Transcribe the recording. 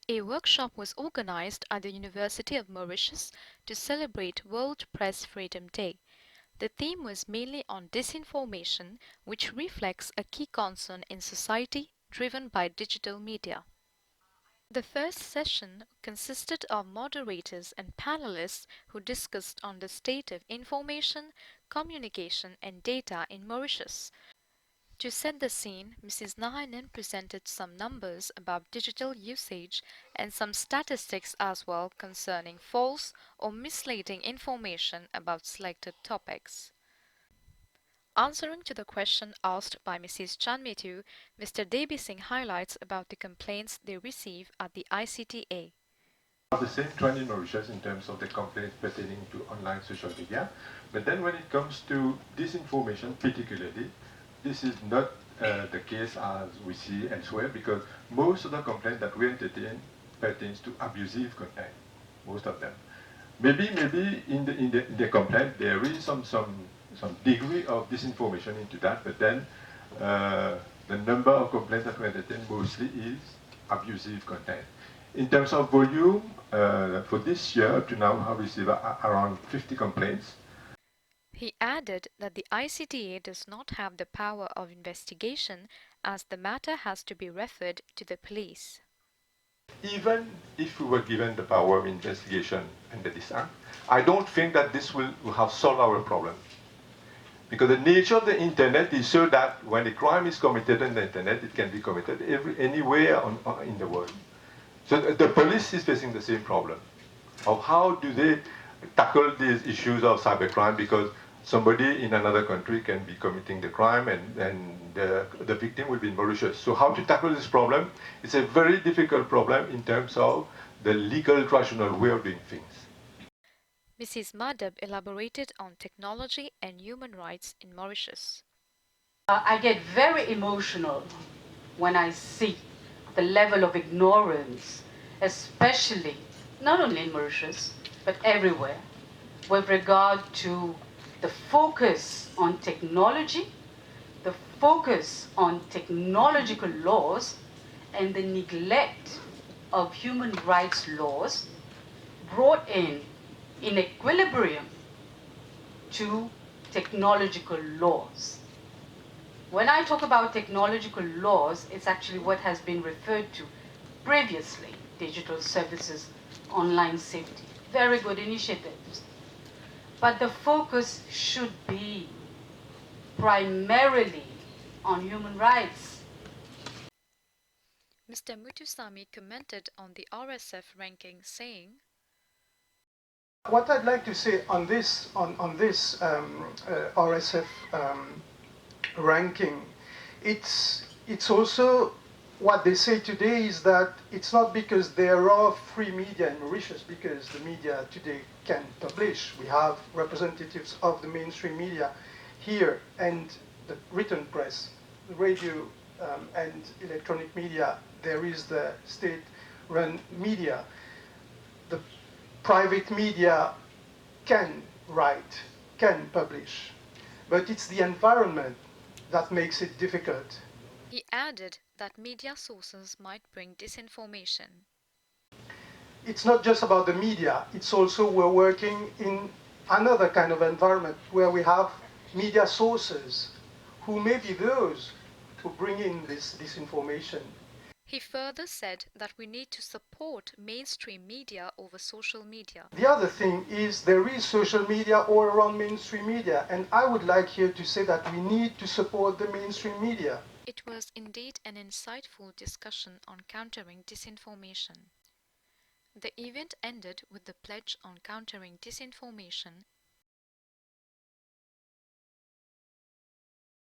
A workshop was organized at the University of Mauritius to celebrate World Press Freedom Day. The theme was mainly on disinformation, which reflects a key concern in society driven by digital media. The first session consisted of moderators and panelists who discussed on the state of information, communication and data in Mauritius. To set the scene, Mrs. Nahainen presented some numbers about digital usage and some statistics as well concerning false or misleading information about selected topics. Answering to the question asked by Mrs. Chanmetu, Mr. Debi Singh highlights about the complaints they receive at the ICTA. The same trend in Mauritius in terms of the complaints pertaining to online social media. But then when it comes to disinformation particularly, this is not the case as we see elsewhere, because most of the complaints that we entertain pertains to abusive content, most of them. Maybe in the complaint there is some degree of disinformation into that, but then the number of complaints that we entertain mostly is abusive content. In terms of volume, for this year up to now, we have received around 50 complaints. He added that the ICTA does not have the power of investigation as the matter has to be referred to the police. Even if we were given the power of investigation under this act, I don't think that this will have solved our problem. Because the nature of the internet is so that when a crime is committed on the internet, it can be committed anywhere in the world. So the police is facing the same problem of how do they tackle these issues of cybercrime, because somebody in another country can be committing the crime and the victim will be in Mauritius. So how to tackle this problem? It's a very difficult problem in terms of the legal traditional way of doing things. Mrs. Madab elaborated on technology and human rights in Mauritius. I get very emotional when I see the level of ignorance, especially not only in Mauritius, but everywhere, with regard to the focus on technology, the focus on technological laws, and the neglect of human rights laws brought in equilibrium to technological laws. When I talk about technological laws, it's actually what has been referred to previously, digital services, online safety. Very good initiatives. But the focus should be primarily on human rights. Mr. Mutusami commented on the RSF ranking, saying, what I'd like to say on this RSF ranking, it's also what they say today is that it's not because there are free media in Mauritius, because the media today can publish. We have representatives of the mainstream media here, and the written press, the radio and electronic media. There is the state-run media. The private media can write, can publish, but it's the environment that makes it difficult. He added that media sources might bring disinformation. It's not just about the media, it's also we're working in another kind of environment where we have media sources who may be those who bring in this disinformation. He further said that we need to support mainstream media over social media. The other thing is there is social media all around mainstream media, and I would like here to say that we need to support the mainstream media. It was indeed an insightful discussion on countering disinformation. The event ended with the pledge on countering disinformation